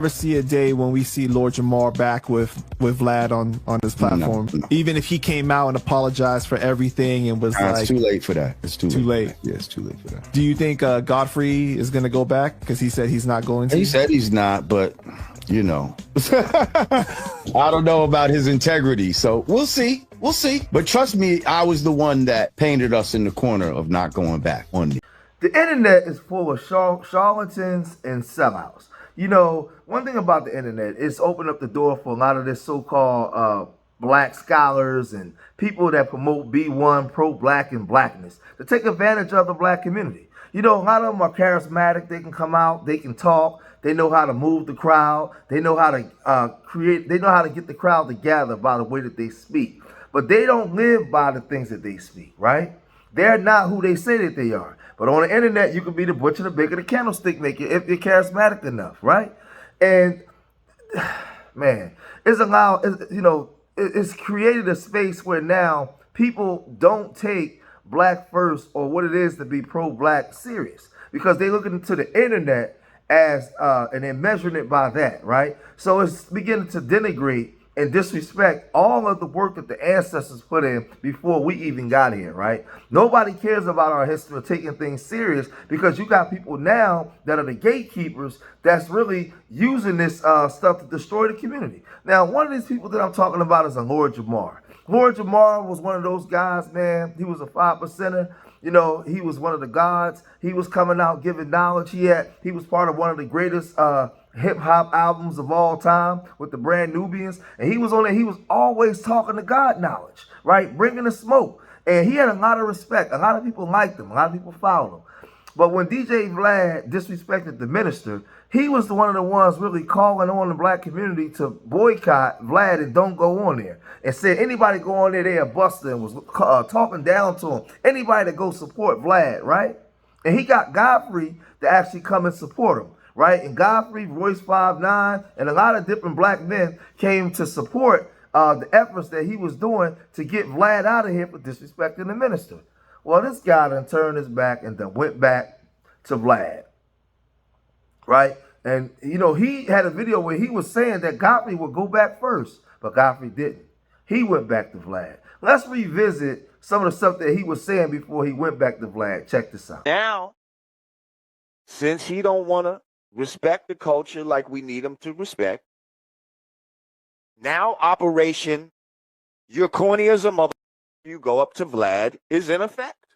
never see a day when we see Lord Jamar back with Vlad on his platform. No. Even if he came out and apologized for everything and was like, it's too late for that. It's too late. Too Yeah, it's too late for that. Do you think Godfrey is going to go back? Because he said he's not going to. He said he's not, but you know, I don't know about his integrity. So we'll see. We'll see. But trust me, I was the one that painted us in the corner of not going back on the internet is full of charlatans and sellouts. You know, one thing about the internet, it's opened up the door for a lot of this so-called black scholars and people that promote B1, pro-black and blackness to take advantage of the black community. You know, a lot of them are charismatic. They can come out, they can talk, they know how to move the crowd, they know how to they know how to get the crowd together by the way that they speak. But they don't live by the things that they speak, right? They're not who they say that they are. But on the internet, you can be the butcher, the baker, the candlestick maker if you're charismatic enough, right? And man, it's created a space where now people don't take black first or what it is to be pro-black serious because they look into the internet as and they're measuring it by that, right? So it's beginning to denigrate and disrespect all of the work that the ancestors put in before we even got here, right? Nobody cares about our history or taking things serious because you got people now that are the gatekeepers that's really using this stuff to destroy the community. Now, one of these people that I'm talking about is a Lord Jamar. Lord Jamar was one of those guys, man. He was a 5%er. You know, he was one of the gods. He was coming out giving knowledge. He was part of one of the greatest hip-hop albums of all time with the Brand Nubians. And he was always talking to God knowledge, right? Bringing the smoke. And he had a lot of respect. A lot of people liked him. A lot of people followed him. But when DJ Vlad disrespected the minister, he was one of the ones really calling on the black community to boycott Vlad and don't go on there. And said anybody go on there, they a buster, and was talking down to him. Anybody that go support Vlad, right? And he got Godfrey to actually come and support him, right? And Godfrey, Royce 5'9", and a lot of different black men came to support the efforts that he was doing to get Vlad out of here for disrespecting the minister. Well, this guy then turned his back and then went back to Vlad, right? And, you know, he had a video where he was saying that Godfrey would go back first, but Godfrey didn't. He went back to Vlad. Let's revisit some of the stuff that he was saying before he went back to Vlad. Check this out. Now, since he don't want to respect the culture like we need him to respect, now Operation You're Corny as a Mother, you go up to Vlad is in effect.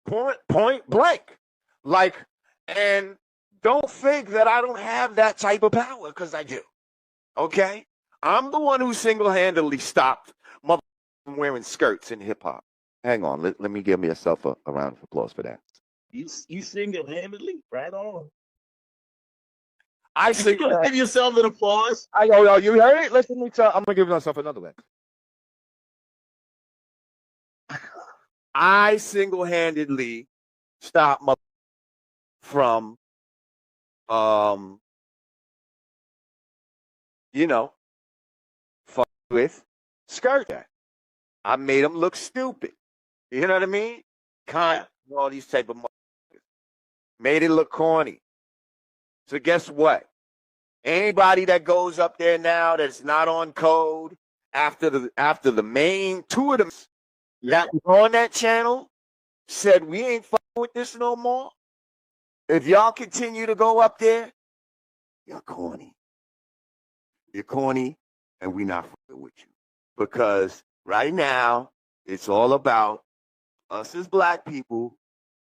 Point blank. Like, and don't think that I don't have that type of power, because I do. Okay? I'm the one who single-handedly stopped mother from wearing skirts in hip-hop. Hang on. Let me give myself a round of applause for that. You single-handedly? Right on. I give yourself an applause. You heard it? Listen, I'm going to give myself another one. I single-handedly stopped mother from, fuck with skirt. I made them look stupid. You know what I mean? All these type of motherfuckers. Made it look corny. So guess what? Anybody that goes up there now that's not on code after the main two of them that was on that channel said we ain't fucking with this no more. If y'all continue to go up there, you're corny. You're corny, and we not fucking with you. Because right now, it's all about us as black people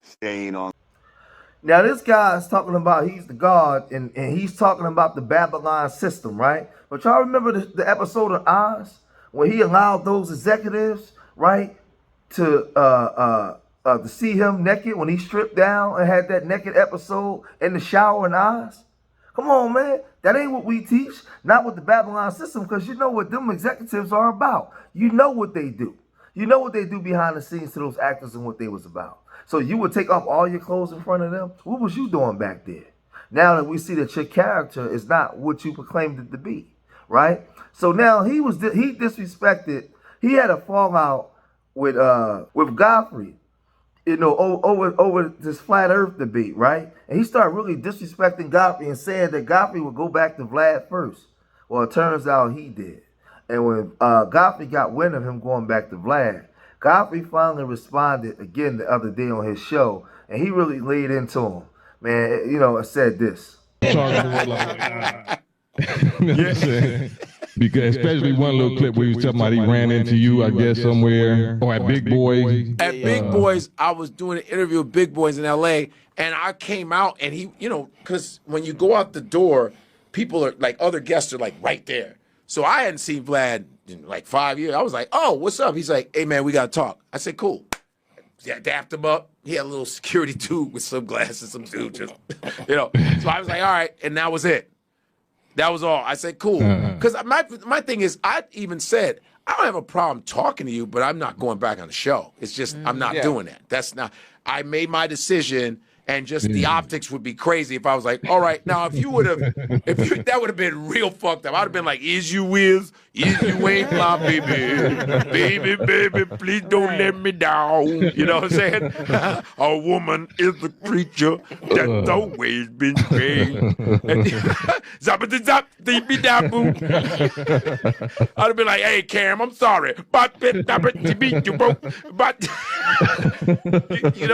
staying on. Now, this guy is talking about he's the God, and he's talking about the Babylon system, right? But y'all remember the episode of Oz when he allowed those executives, right, to see him naked when he stripped down and had that naked episode in the shower in Oz? Come on, man. That ain't what we teach. Not with the Babylon system, because you know what them executives are about. You know what they do. You know what they do behind the scenes to those actors and what they was about. So you would take off all your clothes in front of them? What was you doing back there? Now that we see that your character is not what you proclaimed it to be, right? So now he disrespected. He had a fallout with Godfrey. over this flat Earth debate, right? And he started really disrespecting Godfrey and saying that Godfrey would go back to Vlad first. Well, it turns out he did. And when Godfrey got wind of him going back to Vlad, Godfrey finally responded again the other day on his show, and he really laid into him. Man, said this. Because especially one little clip where he was talking about he ran into you, I guess, somewhere, or at Big Boys. At Big Boys, I was doing an interview with Big Boys in L.A., and I came out, and he, because when you go out the door, people are, like, other guests are, like, right there. So I hadn't seen Vlad in, like, 5 years. I was like, oh, what's up? He's like, hey, man, we got to talk. I said, cool. Yeah, dapped him up. He had a little security dude with some glasses, some dude, just, So I was like, all right, and that was it. That was all. I said, cool. Because my thing is, I even said, I don't have a problem talking to you, but I'm not going back on the show. It's just, I'm not doing that. That's not, I made my decision, and just the optics would be crazy if I was like, all right, now if you would have, that would have been real fucked up. I'd have been like, is you Wiz? Is you ain't my baby? Baby, please don't let me down. You know what I'm saying? A woman is a creature that's always been paid. Zap, deep me down, boo. I'd have been like, hey, Cam, I'm sorry. But you know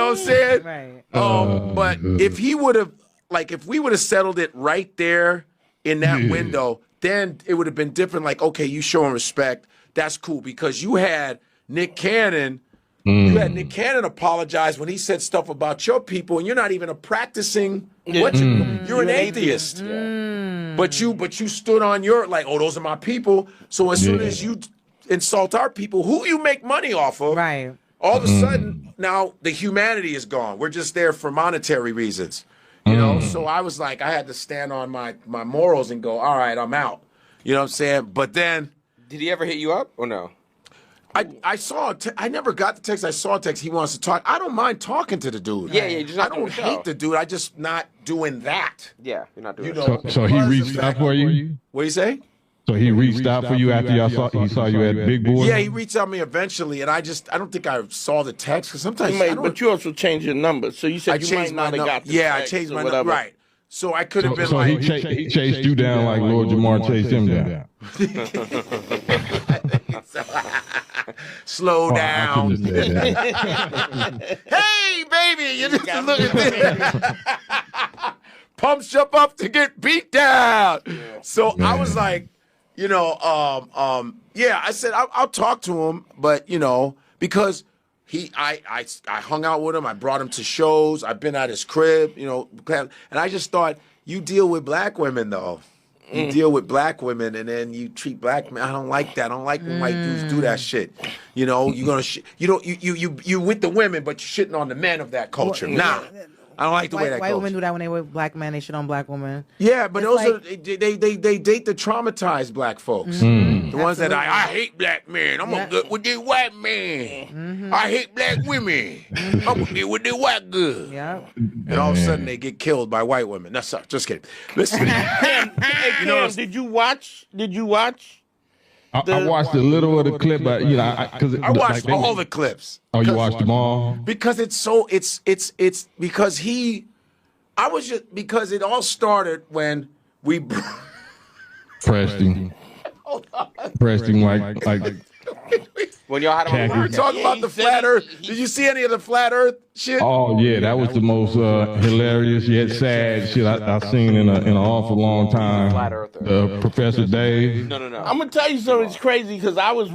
what I'm saying? Right. But if he would have, like, if we would have settled it right there in that window, then it would have been different. Like, okay, you showing respect. That's cool, because you had Nick Cannon. You had Nick Cannon apologize when he said stuff about your people, and you're not even a practicing. You're an atheist. But you stood on your, like, oh, those are my people. So as soon as you insult our people, who you make money off of, Right. all of a sudden, now the humanity is gone. We're just there for monetary reasons. So I was like, I had to stand on my morals and go, all right, I'm out. You know what I'm saying? But then, did he ever hit you up or no? I saw I never got the text. I saw a text. He wants to talk. I don't mind talking to the dude. Yeah, you're just not I don't hate the dude. I just not doing that. Yeah, you're not doing that. So he reached out for you? What do you say? So he reached out for you after he saw you at Big Boy? Yeah, he reached out to me eventually, and I don't think I saw the text, because sometimes but you also changed your number, so you said you might not have got the text. I changed my number. Right. So I could have been so like... he chased you down like Lord Jamar chased him down. Slow down. Hey, baby, you just look at this. Pumps jump up to get beat down. So I was like, I said I'll talk to him, but because I hung out with him, I brought him to shows, I've been at his crib, and I just thought, you deal with black women though. You deal with black women, and then you treat black men. I don't like that. I don't like when white dudes do that shit. You're gonna you with the women, but you're shitting on the men of that culture. Nah. I don't like the way that White goes. women do that when they with black men. They shit on black women. Yeah, but those like, are they date the traumatized black folks. The ones that I hate black men. I'm gonna get with the white man. I hate black women. I'm gonna get with the white girl. Yeah. And all of a sudden they get killed by white women. That's just kidding. Listen, Cam, did you watch? I watched a little of the clip, but I watched all the clips. Oh, you watched them all? Because it's because because it all started when we pressed him like when y'all had him on we were talking about the flat Earth. Did you see any of the flat Earth shit? Oh yeah, that was the most hilarious yet sad shit I've seen in an awful long time. Flat Earther. Professor Dave. No. I'm gonna tell you something. It's crazy because I was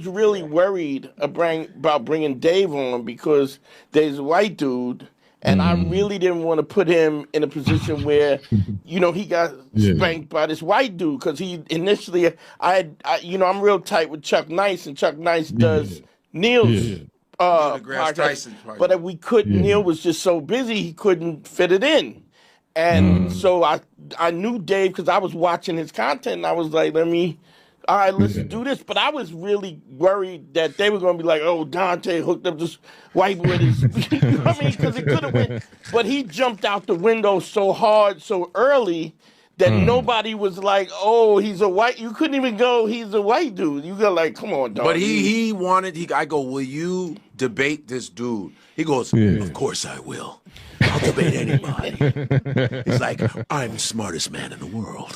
really worried about bringing Dave on because there's a white dude. And I really didn't want to put him in a position where, he got spanked by this white dude. Because he initially, I'm real tight with Chuck Nice, and Chuck Nice does Neil's podcast. But we couldn't. Neil was just so busy he couldn't fit it in. And so I knew Dave because I was watching his content, and I was like, all right, let's do this. But I was really worried that they were going to be like, oh, Dante hooked up this white with his... because it could have been... But he jumped out the window so hard, so early, that nobody was like, oh, he's a white. You couldn't even go, he's a white dude. You go like, come on, dog. But he wanted. I go, will you debate this dude? He goes, of course I will. I'll debate anybody. He's like, I'm the smartest man in the world.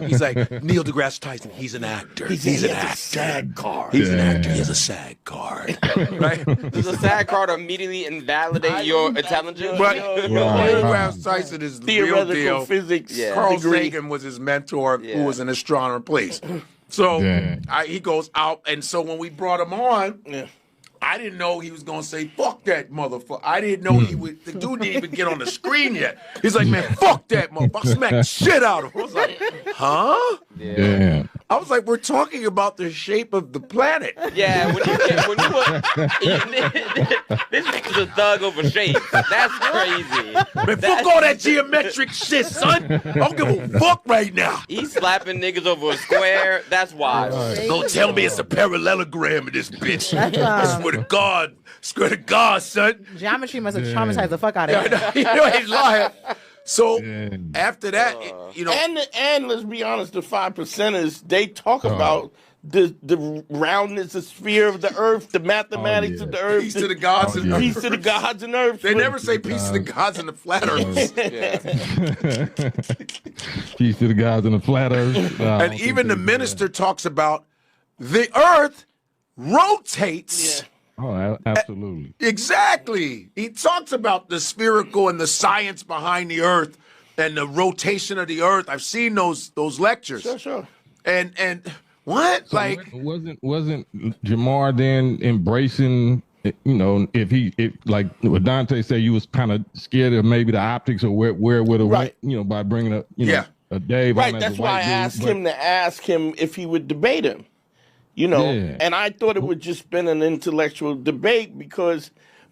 He's like, Neil deGrasse Tyson, he's an actor. He's an actor. SAG card. He's an actor. He has a SAG card. Right? Does a SAG card immediately invalidate your intelligence? But Neil deGrasse Tyson is the real deal. Physics. Yeah. Carl Sagan was his mentor, who was an astronomer, please. So he goes out, and so when we brought him on, I didn't know he was going to say, fuck that motherfucker. I didn't know the dude didn't even get on the screen yet. He's like, man, fuck that motherfucker. Smack the shit out of him. I was like, huh? Yeah. I was like, we're talking about the shape of the planet. Yeah, when this nigga's a thug over shape. That's crazy. Man, fuck all that geometric shit, son. I don't give a fuck right now. He's slapping niggas over a square. That's wild. Don't tell me it's a parallelogram in this bitch. I swear to God, son. Geometry must have traumatized the fuck out of him. You know he's lying. So after that, and let's be honest, the 5%ers, they talk about the roundness, the sphere of the earth, the mathematics of the earth. Peace to the gods and earth. Peace to the gods and earth. They never say peace to the gods and the flat earth. Peace to the gods and the flat earth. And even the minister talks about the earth rotates. Yeah. Oh, absolutely. Exactly. He talks about the spherical and the science behind the earth and the rotation of the earth. I've seen those lectures. Sure. And what? So like wasn't Jamar then embracing, if like what Dante said, you was kind of scared of maybe the optics or where it would have went, by bringing up, a Dave. Right, that's why I asked him to ask him if he would debate him. And I thought it would just been an intellectual debate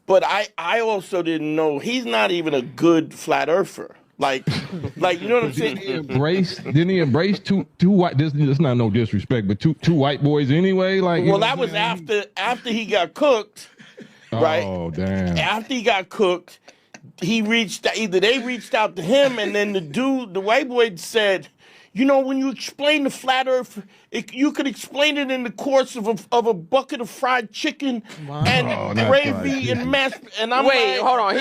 but I also didn't know he's not even a good flat earther. Like you know what I'm saying? Didn't he embrace two white? This is not no disrespect, but two white boys anyway. Like, well, that was after he got cooked, right? Oh damn! After he got cooked, they reached out to him, and then the white boy said, when you explain the flat earth, you could explain it in the course of a bucket of fried chicken and gravy and mashed. And I'm hold on.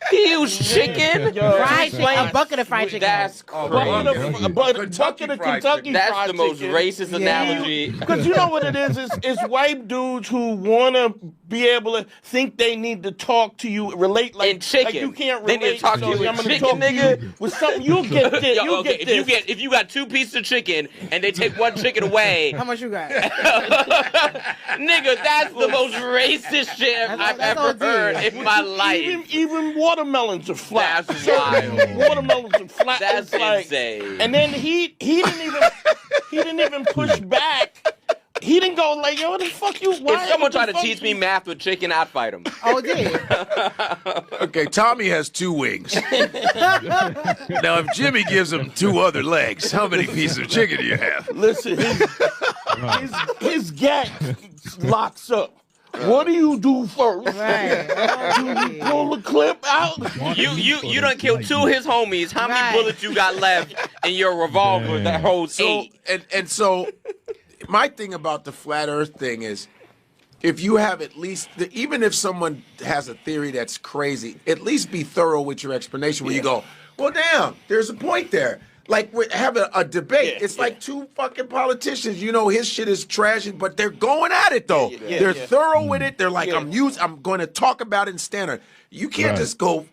He used chicken. A bucket of fried chicken. That's crazy. A bucket of Kentucky That's fried the most chicken. racist analogy. Because you know what it is? It's white dudes who want to be able to think they need to talk to you, relate like chicken. Like you can't relate. They need to talk to you with chicken, nigga. With something you'll get this. If you got 2 pieces of chicken and they take 1 chicken away, how much you got? Nigga, that's the most racist shit I've ever heard in my life. Even watermelons are flat. That's wild. Watermelons are flat. That's insane. And then he didn't even push back. He didn't go like, yo, what the fuck you? If someone tried to teach me math with chicken, I'd fight him. Oh, did? Okay, Tommy has 2 wings. Now, if Jimmy gives him 2 other legs, how many pieces of chicken do you have? Listen, his gag locks up. What do you do first? Right. Do you pull the clip out? You done killed 2 of his homies. How many bullets you got left in your revolver that holds 8? And so, my thing about the flat earth thing is, if you have at least, even if someone has a theory that's crazy, at least be thorough with your explanation where you go, well, damn, there's a point there. Like, we have a debate. It's like 2 fucking politicians. His shit is trash, but they're going at it, though. They're thorough with it. They're like, I'm going to talk about it and stand on it. You can't just go,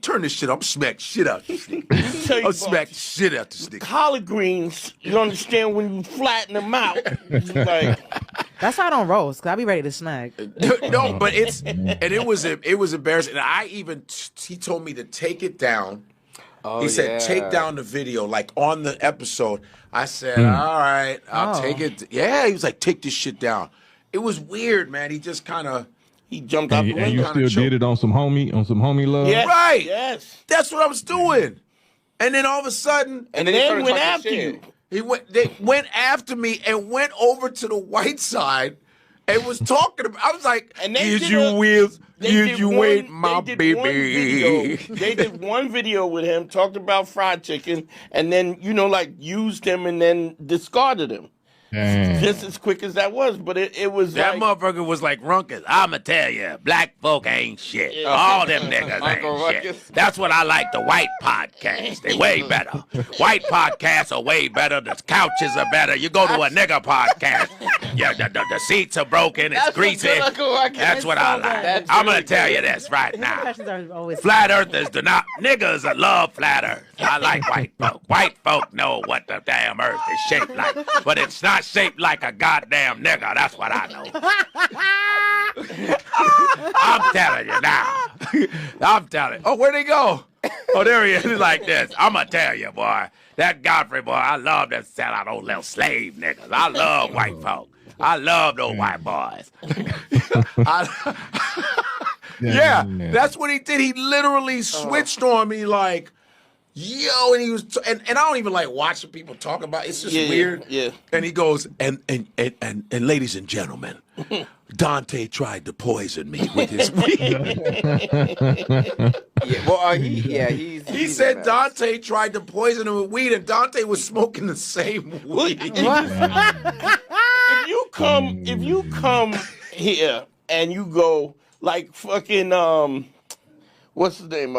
turn this shit up, smack shit out this nigga. I'll smack shit out this nigga. Collard greens, you understand when you flatten them out. Like, that's why I don't roast, because I be ready to snag. No, but it was embarrassing. And he told me to take it down. He said, take down the video, like on the episode. I said, all right, I'll take it. Yeah, he was like, take this shit down. It was weird, man. He just kind of, he jumped out the window. And you still did it on some homie love? Yes, right. Yes. That's what I was doing. And then all of a sudden. And then they went after you. They went after me and went over to the white side and was talking about, I was like, here's your wheels. You ain't my baby. They did one video with him, talked about fried chicken, and then like used him and then discarded him. Damn. Just as quick as that was, but it was That like, motherfucker was like Runckus. I'ma tell you, black folk ain't shit. All them niggas ain't shit. That's what I like. The white podcasts, they way better. White podcasts are way better. The couches are better. You go to a nigga podcast, yeah, the seats are broken. It's greasy. That's what I like. I'm gonna tell you this right now. Flat earthers do not. Niggas love flat earth. I like white folk. White folk know what the damn earth is shaped like, but it's not shaped like a goddamn nigga. That's what I know. I'm telling you now. I'm telling you. Oh, where'd he go? Oh, there he is. He's like this. I'm going to tell you, boy. That Godfrey, boy, I love to sell out those little slave niggas. I love white folk. I love those white boys. Yeah, that's what he did. He literally switched on me like, yo, and he was, and I don't even like watching people talk about it. It's just weird. Yeah. And he goes, and ladies and gentlemen, Dante tried to poison me with his weed. He said Dante tried to poison him with weed, and Dante was smoking the same weed. If you come here and you go like fucking what's his name?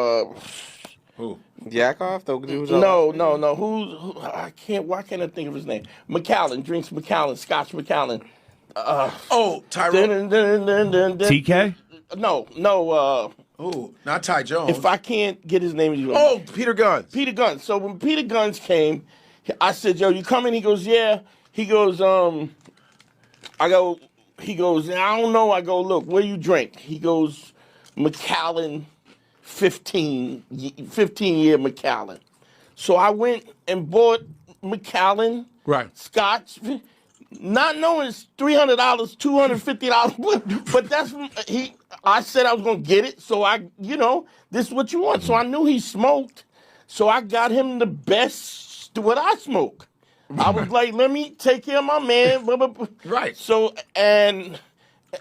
Who? Yakov? No. Who? I can't. Why can't I think of his name? McAllen drinks McAllen, Scotch McAllen. Tyrone. TK? No. Not Ty Jones. If I can't get his name, Peter Guns. Peter Guns. So when Peter Guns came, I said, "Yo, you coming?" He goes, "Yeah." He goes, I go. He goes, "I don't know." I go, "Look, where you drink?" He goes, "McAllen." 15-year McAllen. So I went and bought McAllen, Scotch, not knowing it's $300, $250, but that's I said I was gonna get it, so this is what you want. So I knew he smoked, so I got him the best what I smoke. I was like, let me take care of my man. Right. So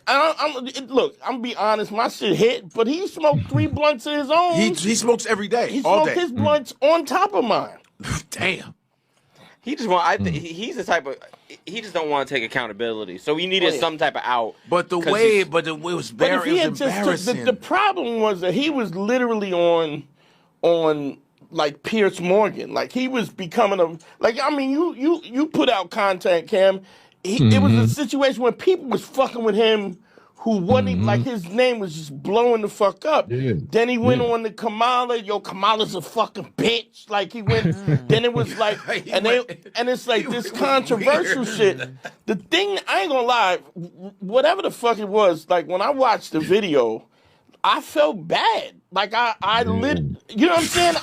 I'm gonna be honest, my shit hit, but he smoked 3 blunts of his own. He smokes every day, he all smoked day. His blunts on top of mine. Damn. He just he's the type of, he just don't want to take accountability. So he needed some type of out. But the way it was very embarrassing. The problem was that he was literally on like Pierce Morgan. Like he was becoming you put out content, Cam. It was a situation where people was fucking with him who wasn't even, like his name was just blowing the fuck up. Yeah. Then he went on to Kamala. Yo, Kamala's a fucking bitch. Like he went. Then it was like, and it's like this controversial shit. The thing, I ain't gonna lie, whatever the fuck it was, like when I watched the video, I felt bad. Like I lit, you know what I'm saying?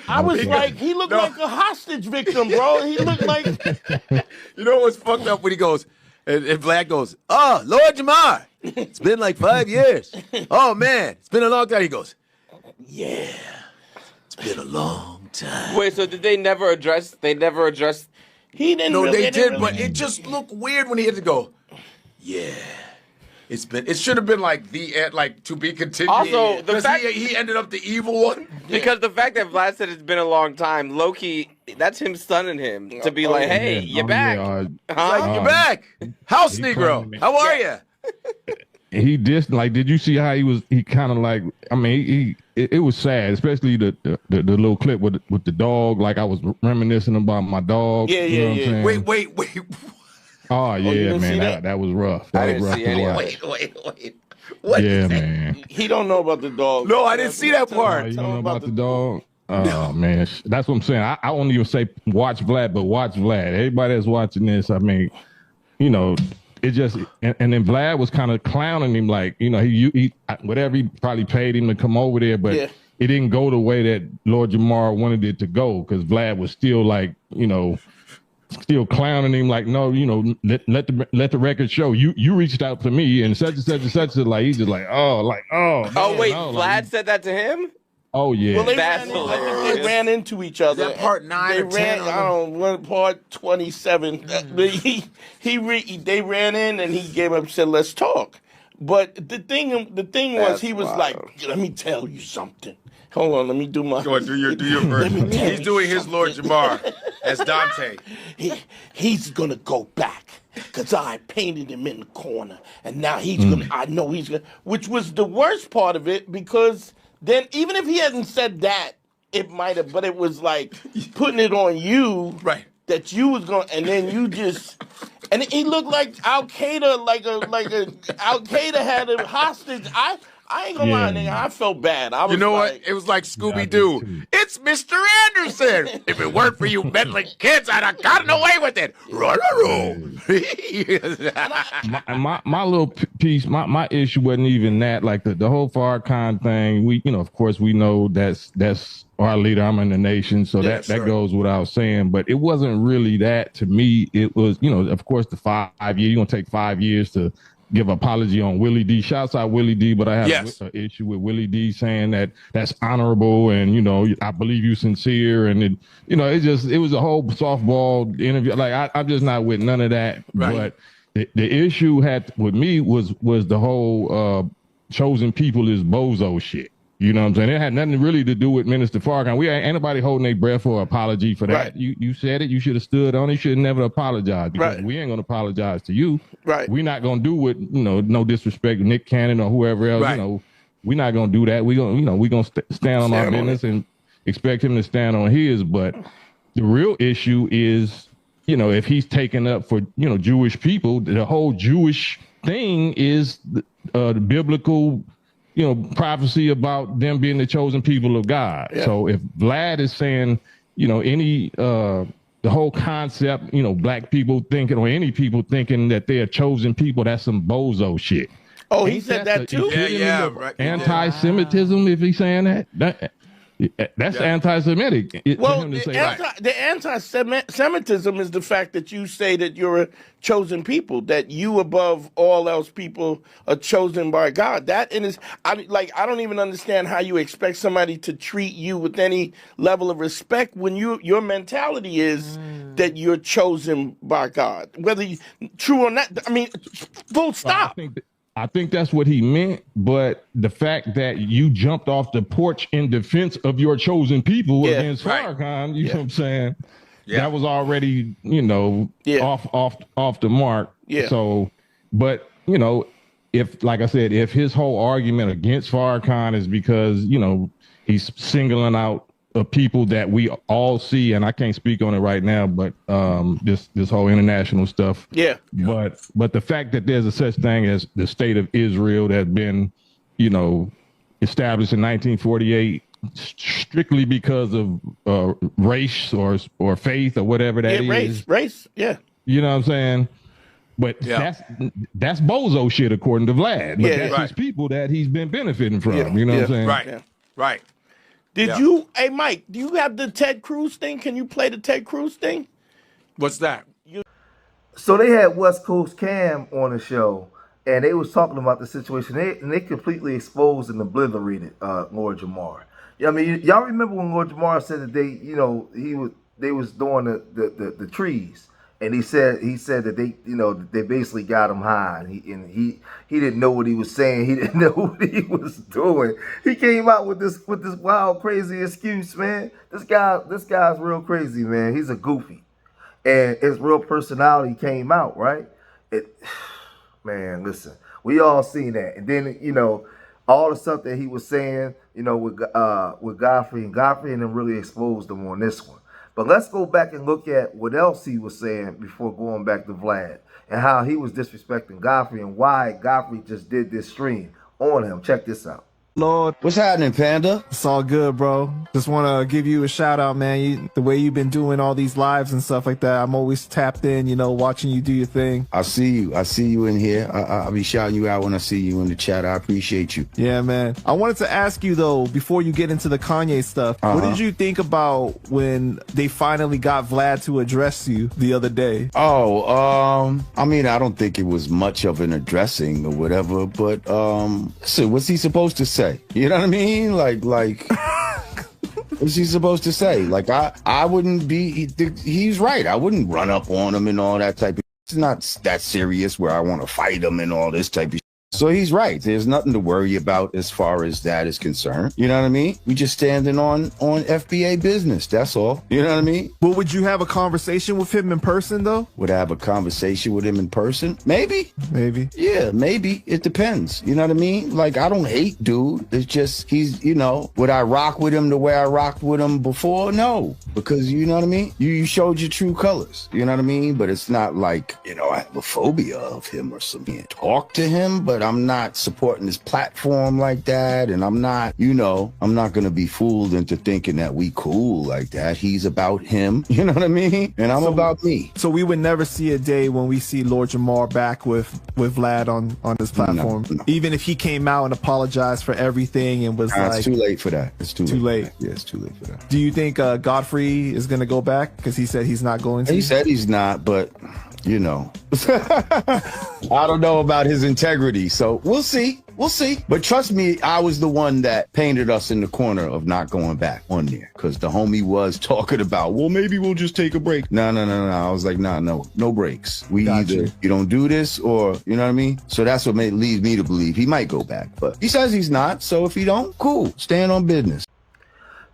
I was like, he looked like a hostage victim, bro. He looked like. You know what's fucked up when he goes, and Vlad goes, "Oh, Lord Jamar, it's been like 5 years. Oh man, it's been a long time." He goes, "Yeah, it's been a long time." Wait, so did they never address? They never addressed. He didn't. No, really, they did, but it just looked weird when he had to go. Yeah. It should have been like the end, like to be continued. Also, the fact he ended up the evil one. Because the fact that Vlad said it's been a long time, low-key, that's him stunning him to be like, "Hey, you're back, you're back, House Negro. How are you?" He just did you see how he was? He kind of like, I mean, it was sad, especially the little clip with the dog. Like I was reminiscing about my dog. Yeah, you know yeah, yeah. Wait. Oh yeah, man, that was rough. That was rough to watch. Wait. What? Yeah, man. He don't know about the dog. No, I didn't see that part. You don't know about the dog? Oh man, that's what I'm saying. I won't even say watch Vlad, but watch Vlad. Everybody that's watching this, I mean, it just and then Vlad was kind of clowning him, like he whatever he probably paid him to come over there, but it didn't go the way that Lord Jamar wanted it to go because Vlad was still like still clowning him like, no, let the record show you reached out to me and such and such and such. Like he's just like, wait, Vlad said that to him? Oh yeah. Well, they ran into each other. That part 9 or 10. I don't know, part 27. They ran in and he gave up, said, "Let's talk." But the thing was, That's he was wild. like, "Let me tell you something." Hold on, let me do my. Go ahead, do your version. He's doing his Lord Jamar as Dante. He's gonna go back because I painted him in the corner, and now he's gonna. I know he's gonna. Which was the worst part of it, because then even if he hadn't said that, it might have. But it was like putting it on you, Right? That you was going, and then you just. And he looked like Al Qaeda, like a Al Qaeda had a hostage. I ain't gonna lie, nigga. I felt bad. I was, you know like, what? It was like Scooby Doo. It's Mr. Anderson. If it weren't for you meddling kids, I'd have gotten away with it. my little piece, my issue wasn't even that. Like the whole Farrakhan thing. We, of course, we know that's our leader. I'm in the nation, so that goes without saying. But it wasn't really that to me. It was, of course, the 5 years. You're gonna take 5 years to give apology on Willie D. Shouts out Willie D, but I have an issue with Willie D saying that that's honorable and, I believe you sincere. And, it was a whole softball interview. Like, I'm just not with none of that. Right. But the issue with me was the whole chosen people is bozo shit. You know what I'm saying? It had nothing really to do with Minister Farrakhan. We ain't anybody holding their breath for an apology for that. Right. You said it. You should have stood on it. You should have never apologized, because we ain't going to apologize to you. Right. We're not going to do what, no disrespect to Nick Cannon or whoever else. Right. We're not going to do that. We're going to stand on our business and expect him to stand on his. But the real issue is, if he's taken up for, Jewish people, the whole Jewish thing is the biblical prophecy about them being the chosen people of God. Yeah. So if Vlad is saying, the whole concept, black people thinking, or any people thinking that they're chosen people, that's some bozo shit. Oh, he said that too? Yeah, right. Anti-Semitism, if he's saying that? That's anti-Semitic. The anti-Semitism is the fact that you say that you're a chosen people, that you above all else people are chosen by God. That is, I don't even understand how you expect somebody to treat you with any level of respect when your mentality is that you're chosen by God, whether true or not. I mean, full stop. I think that's what he meant, but the fact that you jumped off the porch in defense of your chosen people against Farrakhan, you know what I'm saying? Yeah. That was already, off the mark. Yeah. So, but, if, like I said, if his whole argument against Farrakhan is because, he's singling out people that we all see, and I can't speak on it right now, but this whole international stuff. Yeah. But the fact that there's a such thing as the state of Israel that's been, established in 1948 strictly because of race or faith or whatever that is. Race. Yeah. You know what I'm saying? But that's bozo shit according to Vlad. But that's his people that he's been benefiting from. You know what I'm saying? Right. Yeah. Right. Did you, hey Mike, do you have the Ted Cruz thing? Can you play the Ted Cruz thing? What's that? So they had West Coast Cam on the show, and they was talking about the situation. They completely exposed and obliterated Lord Jamar. I mean, y'all remember when Lord Jamar said that they was doing the trees, and he said that they basically got him high, and he didn't know what he was saying. He didn't know what he was doing. He came out with this wild, crazy excuse, man. This guy's real crazy, man. He's a goofy, and his real personality came out, right? Man, listen, we all seen that, and then all the stuff that he was saying, with Godfrey, and then really exposed him on this one. But let's go back and look at what else he was saying before going back to Vlad, and how he was disrespecting Godfrey, and why Godfrey just did this stream on him. Check this out. Lord, what's happening, Panda? It's all good, bro. Just want to give you a shout out, man. The way you've been doing all these lives and stuff like that. I'm always tapped in, watching you do your thing. I see you in here. I'll be shouting you out when I see you in the chat. I appreciate you. Yeah, man. I wanted to ask you, though, before you get into the Kanye stuff, what did you think about when they finally got Vlad to address you the other day? Oh, I mean, I don't think it was much of an addressing or whatever, but listen, what's he supposed to say? You know what I mean? Like, what's he supposed to say? Like, I wouldn't be, he's right. I wouldn't run up on him and all that type of, it's not that serious where I want to fight him and all this type of So he's right. There's nothing to worry about as far as that is concerned. You know what I mean? We just standing on FBA business. That's all. You know what I mean? Well, would you have a conversation with him in person, though? Would I have a conversation with him in person? Maybe. Maybe. Yeah, maybe. It depends. You know what I mean? Like, I don't hate dude. It's just, he's, you know, would I rock with him the way I rocked with him before? No. Because, you know what I mean? You showed your true colors. You know what I mean? But it's not like, you know, I have a phobia of him or something. Talk to him, but I'm not supporting his platform like that. And I'm not, you know, I'm not going to be fooled into thinking that we cool like that. He's about him. You know what I mean? And I'm about me. So we would never see a day when we see Lord Jamar back with Vlad on his platform. No. Even if he came out and apologized for everything and was like... It's too late for that. It's too late. Yeah, it's too late for that. Do you think Godfrey is going to go back? Because he said he's not going to. He said he's not, but... you know, I don't know about his integrity. So we'll see. We'll see. But trust me, I was the one that painted us in the corner of not going back on there because the homie was talking about, well, maybe we'll just take a break. No. I was like, no breaks. We either you don't do this or, you know what I mean? So that's what leads me to believe he might go back. But he says he's not. So if he don't, cool. Stand on business.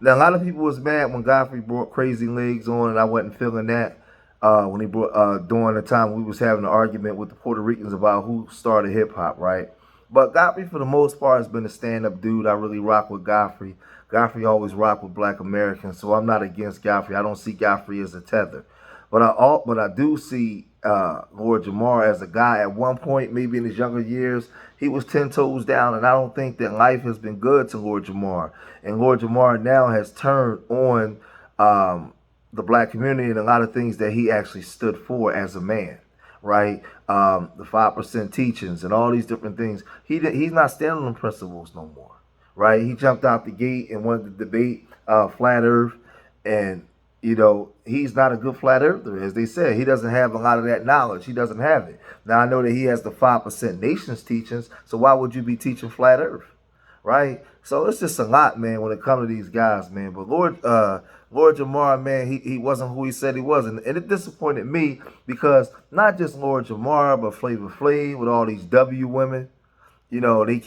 Now, a lot of people was mad when Godfrey brought Crazy Legs on, and I wasn't feeling that. When he brought during the time we was having an argument with the Puerto Ricans about who started hip hop, right? But Godfrey, for the most part, has been a stand-up dude. I really rock with Godfrey. Godfrey always rocked with Black Americans, so I'm not against Godfrey. I don't see Godfrey as a tether, but I do see Lord Jamar as a guy. At one point, maybe in his younger years, he was 10 toes down, and I don't think that life has been good to Lord Jamar. And Lord Jamar now has turned on the Black community and a lot of things that he actually stood for as a man, right? The 5% teachings and all these different things. He's not standing on principles no more, right? He jumped out the gate and wanted to debate flat Earth, and you know he's not a good flat earther, as they said. He doesn't have a lot of that knowledge. He doesn't have it. Now I know that he has the 5% nations teachings, so why would you be teaching flat Earth, right? So it's just a lot, man, when it comes to these guys, man. But Lord Jamar, man, he wasn't who he said he was. And it disappointed me because not just Lord Jamar, but Flavor Flav with all these W women. You know, they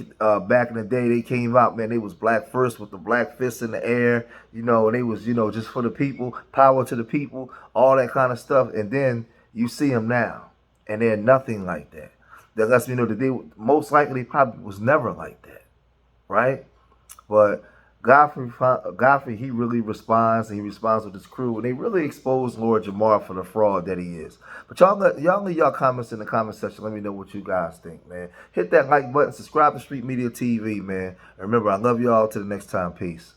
back in the day, they came out, man, they was black first with the black fists in the air. You know, they was, you know, just for the people, power to the people, all that kind of stuff. And then you see them now, and they're nothing like that. That lets me know that they most likely probably was never like that, right? But Godfrey, he really responds, and he responds with his crew, and they really expose Lord Jamar for the fraud that he is. But y'all leave y'all comments in the comment section. Let me know what you guys think, man. Hit that like button, subscribe to Street Media TV, man. And remember, I love y'all. Till the next time, peace.